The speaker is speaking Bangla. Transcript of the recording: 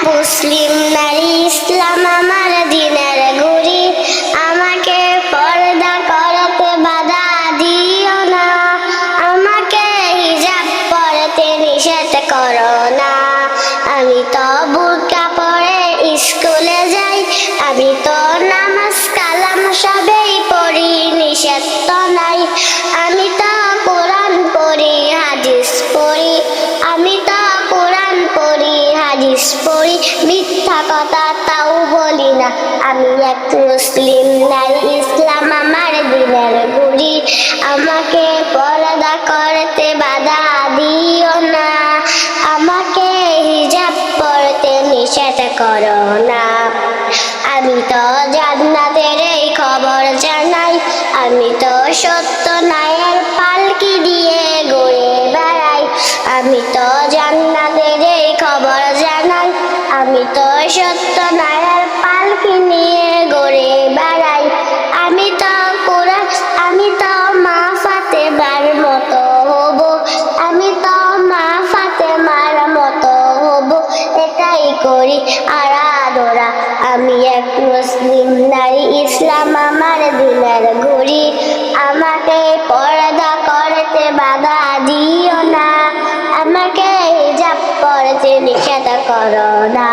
মুসলিম নারী, ইসলাম আমার দিনের গুরি। আমাকে পর্দা করতে বাধা দিও না, আমাকে হিজাব পরতে নিষেধ করো না। আমি তো বুরকা পরে স্কুলে যাই, আমি তো নামাজ কালাম সবেই পড়ি, নিষেধ তো নাই। আমি তো কোরআন পড়ি, হাদিস পড়ি, আমি তো কোরআন পড়ি, হাদিস পড়ি, মিথ্যা কথা তাও বলি না। আমি এক মুসলিম নারী, ইসলাম আমার দিনের গুরি। আমাকে পর্দা করতে বাধা দিও না, আমাকে হিজাব পরতে নিষেধ করো না। আমি তো জান্নাতের এই খবর জানাই, আমি তো সত্য ন্যায়ের পালকি দিয়ে ঘুরে বেড়াই। আমি তো জান্নাতের এই খবর জানাই, আমি তো সত্য ন্যায়ের পালকি নিয়ে ঘুরে বেড়াই। আমি তো কোরআন, আমি তো মা ফাতেমার মতো হব, আমি তো মা ফাতেমার মতো হব, এটাই করি আরাধনা। আমি এক মুসলিম নারী, ইসলাম আমার দিনের গুরি। আমাকে পর্দা করতে বাধা দিও না, আমাকে হিজাব পরতে নিষেধ করো না।